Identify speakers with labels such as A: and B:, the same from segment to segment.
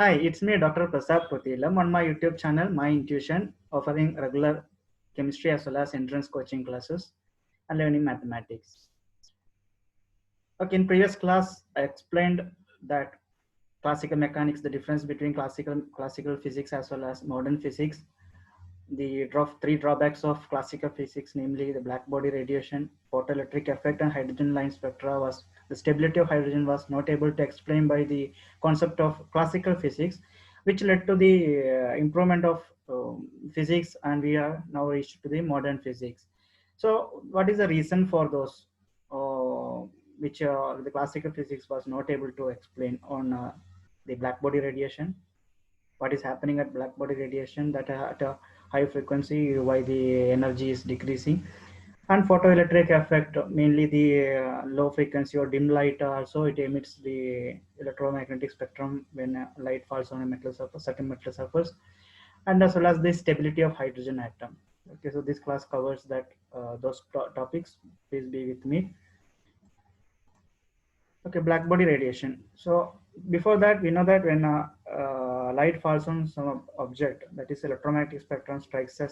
A: Hi, it's me, Dr. Prasad Potilam, on my YouTube channel, My Intuition, offering regular chemistry as well as entrance coaching classes and learning mathematics. Okay, in previous class, I explained that classical mechanics, the difference between classical physics as well as modern physics, the three drawbacks of classical physics, namely the black body radiation, photoelectric effect, and hydrogen line spectra. Was the stability of hydrogen was not able to explain by the concept of classical physics, which led to the improvement of physics, and we are now reached to the modern physics. So what is the reason for those which the classical physics was not able to explain on the black body radiation? What is happening at black body radiation, that at a high frequency why the energy is decreasing, and photoelectric effect, mainly the low frequency or dim light, also it emits the electromagnetic spectrum when light falls on a metal surface, certain metal surface, and as well as the stability of hydrogen atom. Okay, so this class covers that those topics. Please be with me. Okay, black body radiation. So before that, we know that when light falls on some object, that is electromagnetic spectrum strikes the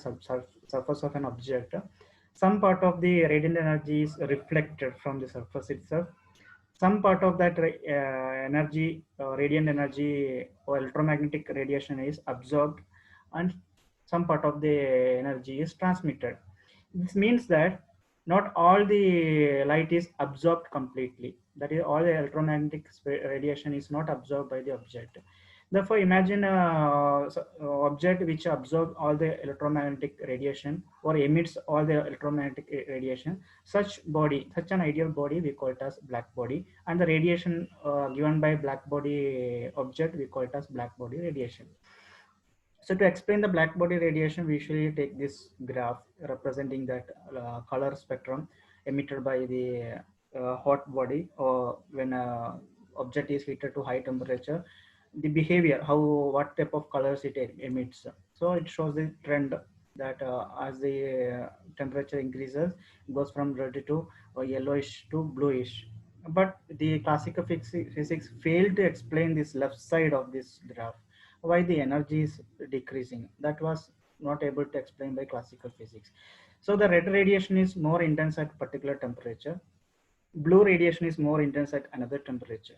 A: surface of an object, some part of the radiant energy is reflected from the surface itself. Some part of that energy, radiant energy or electromagnetic radiation is absorbed, and some part of the energy is transmitted. This means that not all the light is absorbed completely. That is, all the electromagnetic radiation is not absorbed by the object. Therefore, imagine a object which absorbs all the electromagnetic radiation or emits all the electromagnetic radiation. Such body, such an ideal body, we call it as black body, and the radiation given by black body object, we call it as black body radiation. So to explain the black body radiation, we usually take this graph representing that color spectrum emitted by the hot body, or when a object is heated to high temperature, the behavior, how, what type of colors it emits. So it shows the trend that as the temperature increases, it goes from red to yellowish to bluish. But the classical physics failed to explain this left side of this graph, why the energy is decreasing. That was not able to explain by classical physics. So the red radiation is more intense at particular temperature, blue radiation is more intense at another temperature,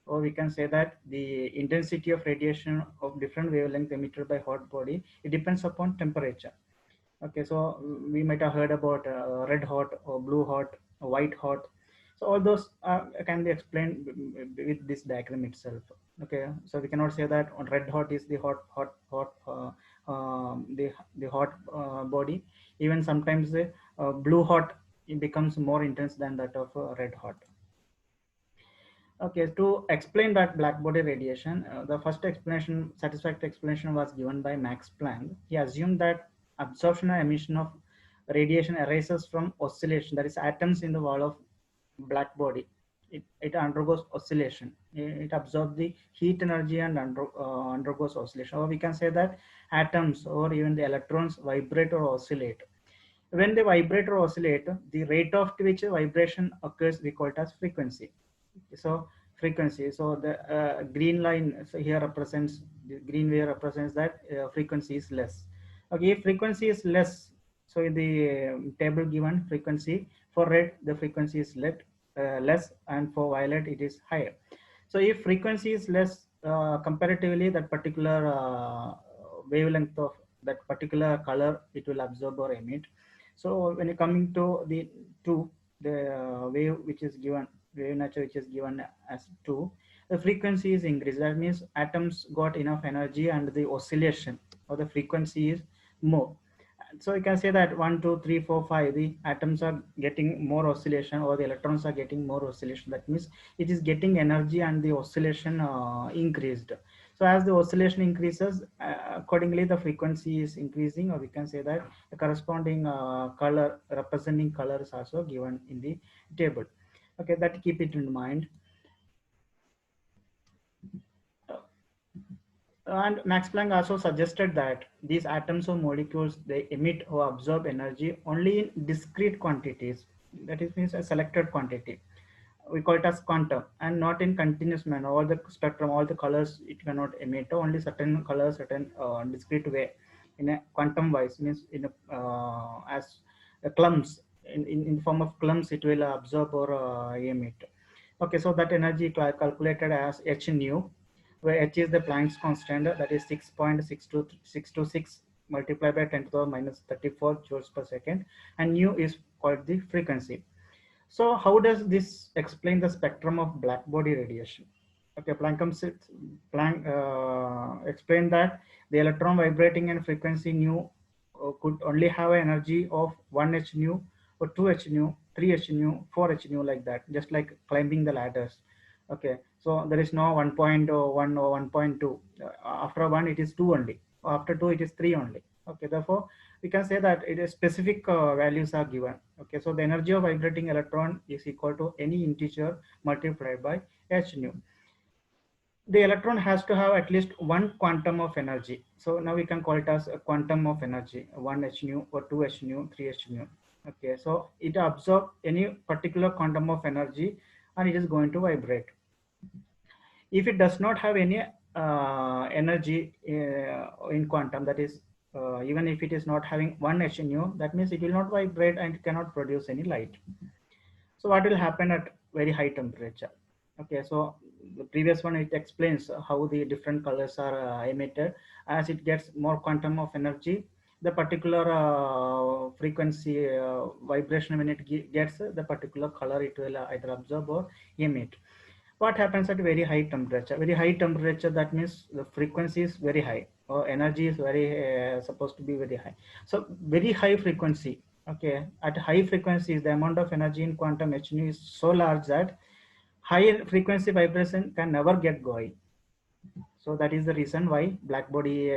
A: or we can say that the intensity of radiation of different wavelength emitted by hot body, it depends upon temperature. Okay, so we might have heard about red hot or blue hot or white hot. So all those can be explained with this diagram itself. Okay, so we cannot say that on red hot is the the hot body. Even sometimes the blue hot, it becomes more intense than that of red hot. Okay, to explain that black body radiation, the first explanation, satisfactory explanation, was given by Max Planck. He assumed that absorption and emission of radiation arises from oscillation, that is, atoms in the wall of black body. It undergoes oscillation. It absorbs the heat energy and undergoes oscillation. Or we can say that atoms or even the electrons vibrate or oscillate. When they vibrate or oscillate, the rate of which vibration occurs, we call it as frequency. So frequency. So the green line, so here represents, the green wave represents that frequency is less. Okay, if frequency is less, so in the table given frequency, for red the frequency is less, and for violet it is higher. So if frequency is less, comparatively that particular wavelength of that particular color, it will absorb or emit. So when you coming to the wave which is given, wave nature which is given as 2, the frequency is increased. That means atoms got enough energy and the oscillation or the frequency is more. So you can say that 1, 2, 3, 4, 5, the atoms are getting more oscillation, or the electrons are getting more oscillation. That means it is getting energy and the oscillation increased. So as the oscillation increases, accordingly the frequency is increasing, or we can say that the corresponding color, representing color, is also given in the table. Okay, that keep it in mind. And Max Planck also suggested that these atoms or molecules, they emit or absorb energy only in discrete quantities. That is, means a selected quantity. we call it as quantum, and not in continuous manner. All the spectrum, all the colors it cannot emit, only certain colors, certain discrete way. In a quantum wise means in a as a clumps, in form of clumps it will absorb or emit. Okay, so that energy calculated as h nu, where h is the Planck's constant, that is 6.626 multiplied by 10 to the minus 34 joules per second, and nu is called the frequency. So how does this explain the spectrum of black body radiation? Okay, Planck explained that the electron vibrating and frequency nu could only have an energy of 1 h nu or 2 h nu, 3 h nu, 4 h nu, like that, just like climbing the ladders. Okay, so there is no 1.1 or 1.2. After 1 it is 2 only. After 2 it is 3 only. Okay, therefore we can say that it is specific values are given. Okay, so the energy of vibrating electron is equal to any integer multiplied by h nu. The electron has to have at least one quantum of energy. So now we can call it as a quantum of energy, 1 h nu or 2 h nu, 3 h nu. Okay, so it absorbs any particular quantum of energy and it is going to vibrate. If it does not have any energy in quantum, that is even if it is not having 1 h nu, that means it will not vibrate and cannot produce any light. So what will happen at very high temperature? Okay, so the previous one, it explains how the different colors are emitted. As it gets more quantum of energy, the particular frequency vibration, when it gets the particular color, it will either absorb or emit. What happens at very high temperature? Very high temperature, that means the frequency is very high, or energy is very supposed to be very high. So very high frequency. Okay, at high frequencies, the amount of energy in quantum h nu is so large that high frequency vibration can never get going. So that is the reason why black body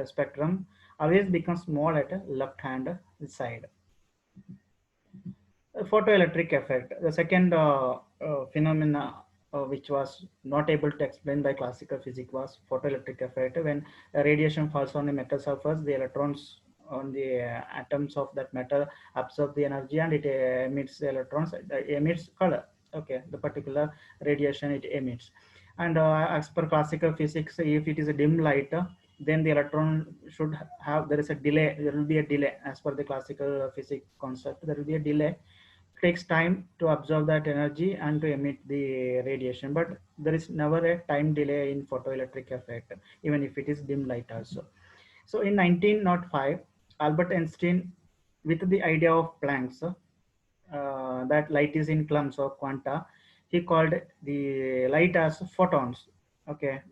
A: spectrum always becomes small at a left hand side. Photoelectric effect, the second phenomena which was not able to explain by classical physics, was photoelectric effect. When radiation falls on a metal surface, the electrons on the atoms of that metal absorb the energy and it emits electrons, emits color. Okay, the particular radiation it emits. And as per classical physics, if it is a dim light, then the electron should have, there is a delay, there will be a delay. As per the classical physics concept, there will be a delay. Takes time to absorb that energy and to emit the radiation, but there is never a time delay in photoelectric effect, even if it is dim light also. So in 1905, Albert Einstein, with the idea of Planck's that light is in clumps or quanta, he called the light as photons. Okay,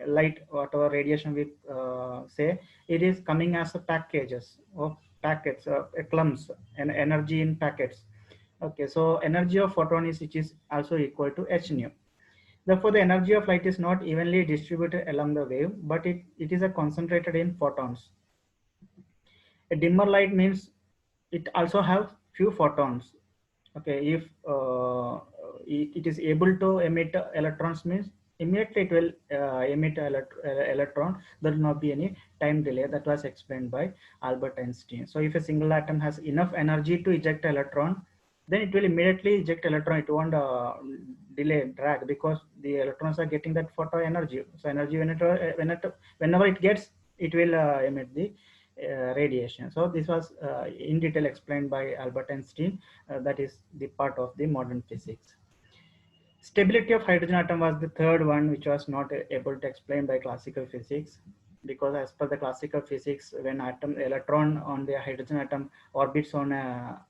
A: light, whatever radiation we say, it is coming as a packages or packets, clumps, and energy in packets. Okay, so energy of photon is, which is also equal to h nu. Therefore, the energy of light is not evenly distributed along the wave, but it is a concentrated in photons. A dimmer light means it also have few photons. Okay, if it is able to emit electrons, means immediately it will emit electron. There will not be any time delay. That was explained by Albert Einstein. So if a single atom has enough energy to eject electron, then it will immediately eject electron. It won't delay, drag, because the electrons are getting that photo energy. So energy, whenever it gets, it will emit the radiation. So this was in detail explained by Albert Einstein. That is the part of the modern physics. Stability of hydrogen atom was the third one, which was not able to explain by classical physics, because as per the classical physics, when electron on the hydrogen atom orbits on a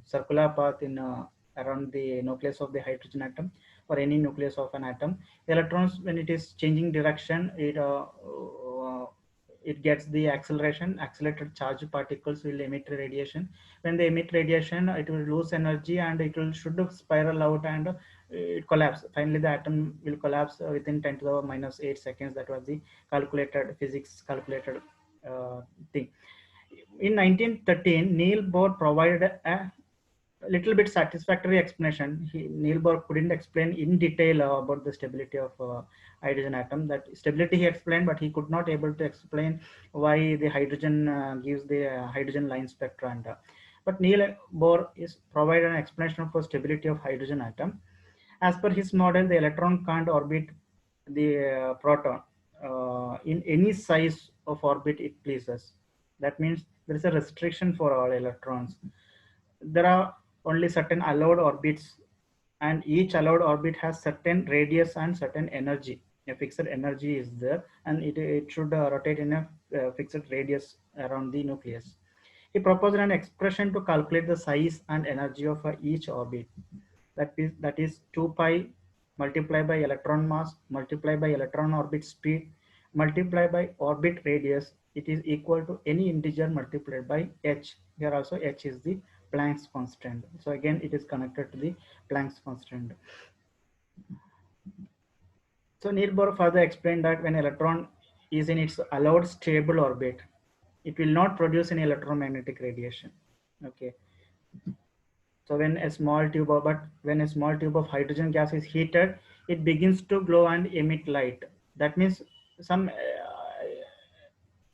A: circular path in around the nucleus of the hydrogen atom, or any nucleus of an atom, electrons, when it is changing direction, it gets the acceleration. Accelerated charged particles will emit radiation. When they emit radiation, it will lose energy and it will should spiral out and it collapse. Finally, the atom will collapse within 10 to the minus 8 seconds. That was the calculated physics, calculated thing. In 1913, Niels Bohr provided a little bit satisfactory explanation. Niels Bohr couldn't explain in detail about the stability of hydrogen atom. That stability he explained, but he could not able to explain why the hydrogen gives the hydrogen line spectra. And but Niels Bohr is provided an explanation for stability of hydrogen atom. As per his model, the electron can't orbit the proton in any size of orbit it pleases. That means there is a restriction for all electrons. There are only certain allowed orbits, and each allowed orbit has certain radius and certain energy. A fixed energy is there, and it should rotate in a fixed radius around the nucleus. He proposed an expression to calculate the size and energy of each orbit. That is 2 pi multiplied by electron mass multiplied by electron orbit speed multiplied by orbit radius. It is equal to any integer multiplied by h. Here also h is the Planck's constant. So again, it is connected to the Planck's constant. So Neil Bohr further explained that when electron is in its allowed stable orbit, it will not produce any electromagnetic radiation. Okay. So when a small tube of hydrogen gas is heated, it begins to glow and emit light. That means some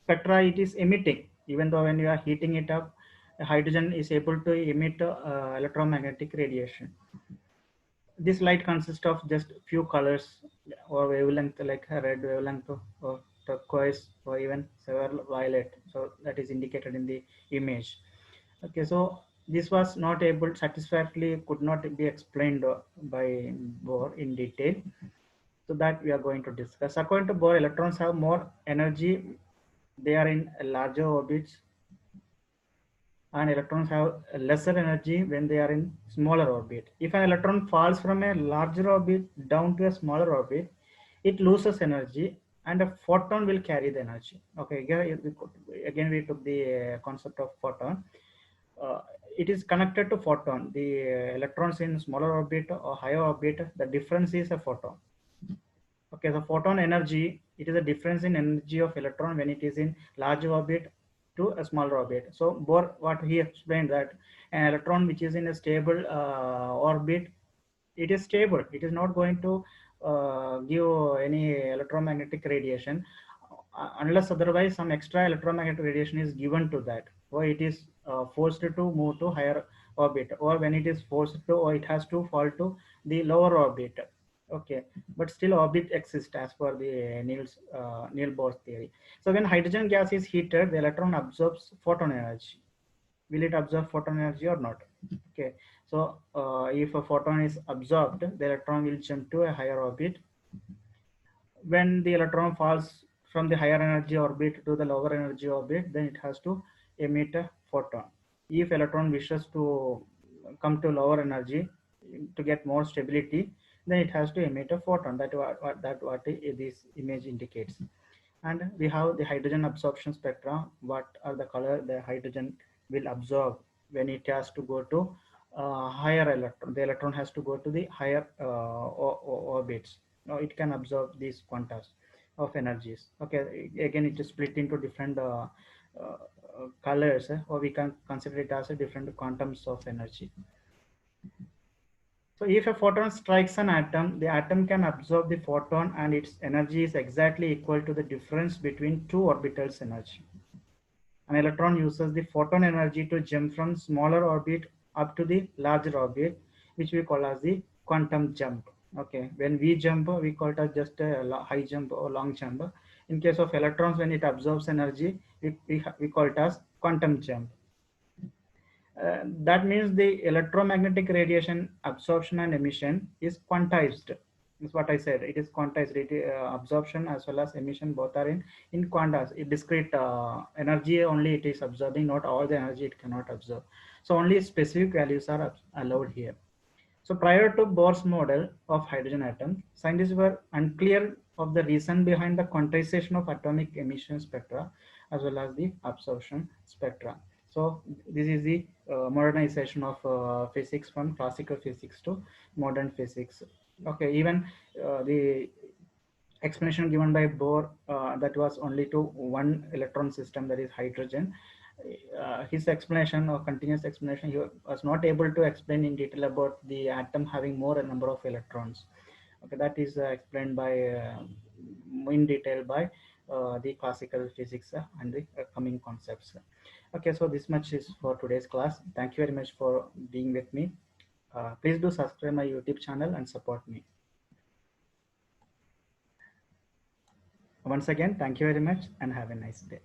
A: spectra it is emitting. Even though when you are heating it up, hydrogen is able to emit electromagnetic radiation. This light consists of just few colors or wavelength, like a red wavelength or turquoise or even several violet. So that is indicated in the image. Okay, so this was not able satisfactorily could not be explained by Bohr in detail. So that we are going to discuss. According to Bohr, electrons have more energy. They are in larger orbits, and electrons have lesser energy when they are in smaller orbit. If an electron falls from a larger orbit down to a smaller orbit, it loses energy, and a photon will carry the energy. Okay, again we took the concept of photon. It is connected to photon. The electrons in smaller orbit or higher orbit, the difference is a photon. Okay, so photon energy, it is a difference in energy of electron when it is in large orbit to a smaller orbit. So Bohr, what he explained, that an electron which is in a stable orbit, it is stable. It is not going to give any electromagnetic radiation unless otherwise some extra electromagnetic radiation is given to that, or it is forced to move to higher orbit, or when it is forced to, or it has to fall to the lower orbit. Okay, but still orbit exists as per the Neil Bohr's theory. So when hydrogen gas is heated, the electron absorbs photon energy. Will it absorb photon energy or not? Okay, so if a photon is absorbed, the electron will jump to a higher orbit. When the electron falls from the higher energy orbit to the lower energy orbit, then it has to emit a photon. If electron wishes to come to lower energy to get more stability, then it has to emit a photon. What this image indicates. And we have the hydrogen absorption spectra. What are the color the hydrogen will absorb when it has to go to higher electron? The electron has to go to the higher orbits. Now it can absorb these quantas of energies. Okay, again it is split into different colors, or we can consider it as a different quantums of energy. So if a photon strikes an atom, the atom can absorb the photon, and its energy is exactly equal to the difference between two orbitals' energy. An electron uses the photon energy to jump from smaller orbit up to the larger orbit, which we call as the quantum jump. Okay, when we jump, we call it as just a high jump or long jump. In case of electrons, when it absorbs energy, we call it as quantum jump. That means the electromagnetic radiation absorption and emission is quantized. That's what I said. It is quantized. Absorption as well as emission both are in quantas. In discrete energy only it is absorbing, not all the energy it cannot absorb. So only specific values are allowed here. So prior to Bohr's model of hydrogen atoms, scientists were unclear of the reason behind the quantization of atomic emission spectra as well as the absorption spectra. So this is the modernization of physics from classical physics to modern physics. Okay, even the explanation given by Bohr that was only to one electron system, that is hydrogen. His explanation or continuous explanation, he was not able to explain in detail about the atom having more number of electrons. Okay, that is explained by in detail by the classical physics and the coming concepts. Okay, so this much is for today's class. Thank you very much for being with me. Please do subscribe my YouTube channel and support me. Once again, thank you very much and have a nice day.